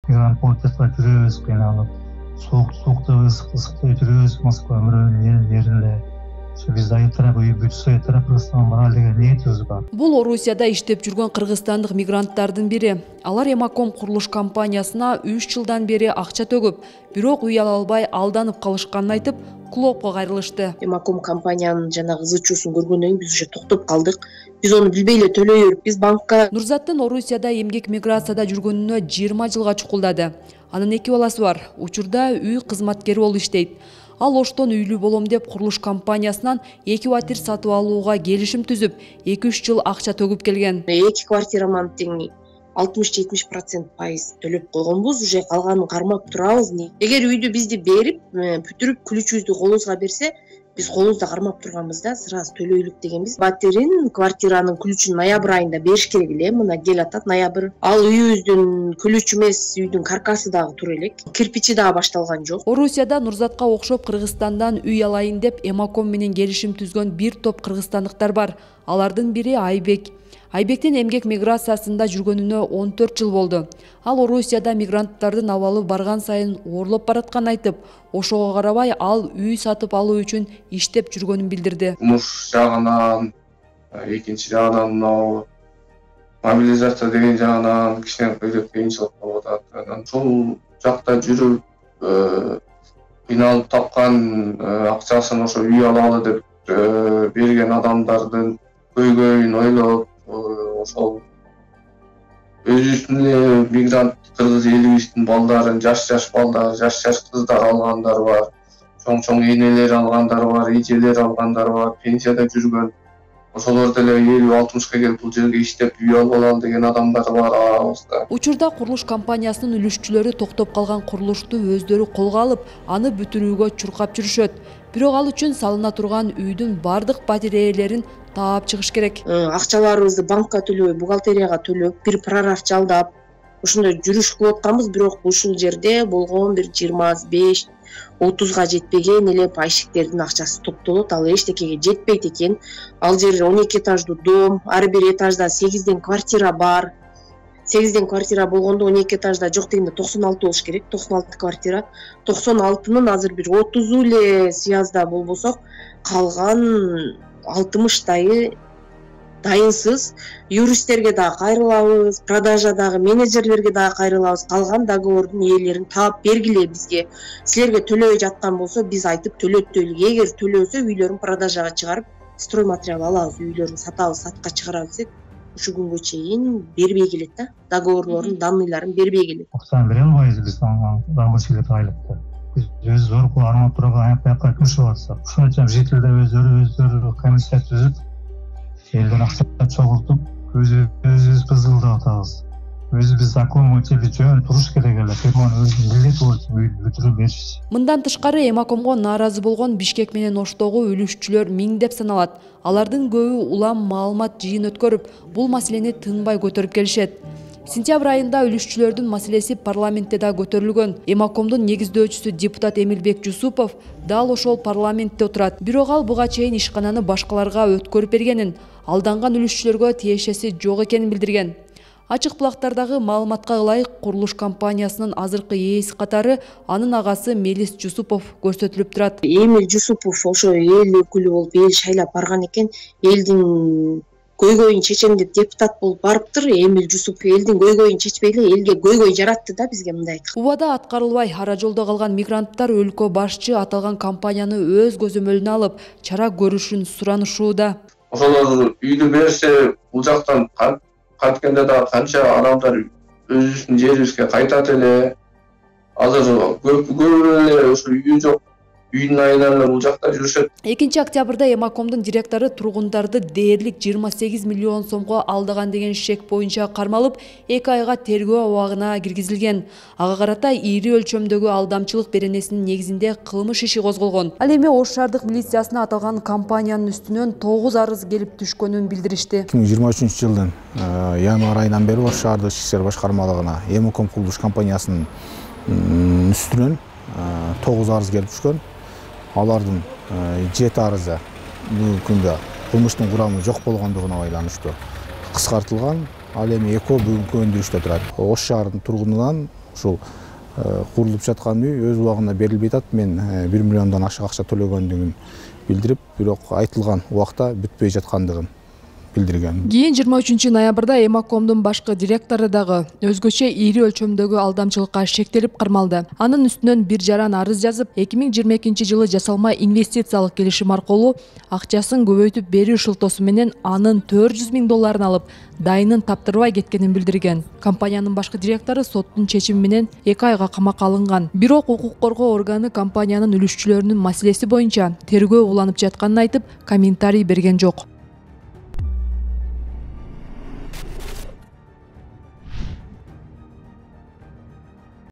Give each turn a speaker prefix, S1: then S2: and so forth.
S1: мигрант полкетка жүрөбүз кыйналып, soğukta ısıkta ötürüyoruz Moskva mürünün yerinde. Biz dayı tarafı, bütçe tarafı Kırgızstan'ın baraldığı niyetimiz var.
S2: Бул Орусияда иштеп жүргөн кыргызстандык мигранттардын бири. Алар Эмаком курулуш компаниясына 3 жылдан бери акча төгүп, бирок үй ала албай алданып калышканын айтып, клубга кайрылышты.
S3: Эмаком компаниянын жанагы ызычуусун көргөндөн кийин биз уже токтоп калдык. Биз ону билбей эле төлөй берип, банкка.
S2: Нурзаттын Орусияда эмгек миграцияда жүргөнүнө 20 жылга чукулдады. Анын 2 баласы бар. Учурда үй кызматкери болуп иштейт. Ал оштон үйлүү болом деп курулуш компаниясынан 2 квартира сатып алууга келишим түзүп, 2-3 жыл акча төгүп келген.
S3: 2 квартираман тең 60-70% пайыз төлөп койгонбуз, уже калганын кармап турабыз. Эгер үйдү бизди берип, бүтүрүп күлүчүбүздү колубузга берсе, биз колубузда кармап турганбыз да, сразу төлөйлүк дегенбиз. Батирин квартиранын күлүчүн ноябрь айында бериш керек эле, мына кел атат ноябрь. Ал үйүбүздүн күлүчү эмес, үйдүн каркасы дагы тура элек. Кирпичи дагы башталган жок.
S2: Орусияда Нурзатка окшоп Кыргызстандан үй алайын деп Эмаком менен келишим түзгөн бир топ кыргызстандыктар бар. Алардын бири Айбек. Айбектин эмгек миграциясында жүргөнүнө 14 жыл болду. Ал Орусияда мигранттардын абалы барган сайын оорлоп баратканын айтып, ошого карабай ал үй сатып алуу үчүн иштеп жүргөнүн билдирди.
S4: Муш жагынан, экинчи жагынан мынау мобилизация деген жагынан кичине кыйынчылык болуп атат. Ушул жакта жүрүп, кыйналып тапкан акчасын ошо үй алалы деп берген адамдардын көйгөйүн ойлоп, ошол өзүбүздүн эле мигрант кыргыз элибиздин балдарын, жаш балдар, жаш кыздар алгандар бар, чоң энелер алгандар бар, эжелер алгандар бар, пенсияда жүргөн, ошолор деле 50-60га келип бул жерге иштеп үй алып алалы деген адамдар бар арабызда.
S2: Учурда курулуш компаниясынын үлүшчүлөрү токтоп калган курулушту өздөрү колго алып, аны бүтүрүүгө чуркап жүрүшөт. Бирок ал үчүн салына турган үйдүн бардык батир ээлерин таап чыгыш керек.
S3: Акчаларыбызды банкка төлөбөй, бухгалтерияга төлөп, бир прораб жалдап, ошондой жүрүш кылып атканбыз, бирок ушул жерде болгон бир 25-30га жетпеген эле пайщиктердин акчасы топтолот, ал эчтекеге жетпейт экен. Ал жер 12 этаждуу дом, ар бир этажда 8ден квартира бар. 8ден квартира болгондо 12 этажда жок дегенде 96 болуш керек, 96 квартира. 96-нын азыр бир 30 эле связда болбосок, калган 60-тайы дайынсыз. Юристтерге дагы кайрылабыз, продажадагы менеджерлерге дагы кайрылабыз. Калган договордун ээлерин таап бергиле бизге. Силерге төлөбөй жаткан болсо, биз айтып төлөт дейлик. Эгер төлөсө, үйлөрүн продажага чыгарып, строй материал алабыз, үйлөрүн сатабыз, сатка чыгарабыз деп ушу күнгө чейин бербей келет да. Договорлорун, данныйларын бербей келет.
S1: Акчаны бере албайбыз биз рабочийлерге айлыкты. Биз зор армап турган аякка күрөшүп атсак, ошон үчүн жителдер өздөрү комиссия түзүп, элден акча чогултуп, өзүбүз кызылдап атабыз. Өзүбүз закон боюнча бир жөн туруш керек эле. Фирманын өзүнүн милдети болчу бүтүрүп бериши.
S2: Мындан тышкары Эмакомго нааразы болгон Бишкек менен Оштогу үлүшчүлөр миңдеп саналат. Алардын көбү улам маалымат жыйын өткөрүп, бул маселени тынбай көтөрүп келишет. Сентябрь айында үлүшчүлөрдүн маселеси парламентте да көтөрүлгөн. Эмакомдун негиздөөчүсү депутат Эмилбек Жусупов дал ошол парламентте отурат. Бирок ал буга чейин ишкананы башкаларга өткөрүп бергенин, алданган үлүшчүлөргө тиешеси жок экенин билдирген. Ачык булактардагы маалыматка ылайык, курулуш компаниясынын азыркы ээси катары анын агасы Мелис Жусупов көрсөтүлүп турат.
S3: Эмил Жусупов ошо эл өкүлү болуп эл шайлап барган экен. Элдин көйгөйүн чечем деп депутат болуп барыптыр. Эмил Жусупов элдин көйгөйүн чечпей эле элге көйгөй жаратты да бизге мындай.
S2: Убада аткарылбай ара жолдо калган мигранттар өлкө башчы аталган компанияны өз көзөмөлүнө алып, чара көрүшүн суранышууда.
S4: Ошолор үйдү берсе, бул жактан кайтканда да канча адамдар өзүбүздүн жерибизге кайтат эле. Азыр көбүрө эле ошо үйү жок, үйдүн айланып бул жакта жүрүшөт.
S2: 2 октябрда Эмакомдун директору тургундарды дээрлик 28 миллион сомго алдаган деген шек боюнча кармалып, 2 айга тергөө абагына киргизилген. Ага карата ири өлчөмдөгү алдамчылык беренесинин негизинде кылмыш иши козголгон. Ал эми Ош шаардык милициясына аталган компаниянын үстүнөн 9 арыз келип түшкөнүн билдиришти.
S5: 2023-жылдын январь айынан бери Ош шаардык ички иштер башкармалыгына Эмаком курулуш компаниясынын үстүнөн 9 арыз келип түшкөн. Алардын 7 арызы бүгүнкү күндө кылмыштын курамы жок болгондугуна байланыштуу кыскартылган. Ал эми экөө бүгүнкү өндүрүштө турат. Ош шаарынын тургунунан ушул курулуп жаткан үй өз убагында берилбей атат. Мен 1 миллиондон ашык акча төлөгөндүгүн билдирип, бирок айтылган убакта бүтпөй жаткандыгын билдирген.
S2: Кийин 23 ноябрда Эмакомдун башкы директору дагы өзгөчө ири өлчөмдөгү алдамчылыкка шектелип кармалды. Анын үстүнөн бир жаран арыз жазып, 2022 жылы жасалма инвестициялык келишим аркылуу акчасын көбөйтүп берүү шылтоосу менен анын 400 000 долларын алып, дайынын таптырбай кеткенин билдирген. Компаниянын башкы директору соттун чечими менен 2 айга камакка алынган. Бирок укук коргоо органы компаниянын үлүшчүлөрүнүн маселеси боюнча тергөө уланып жатканын айтып, комментарий берген жок.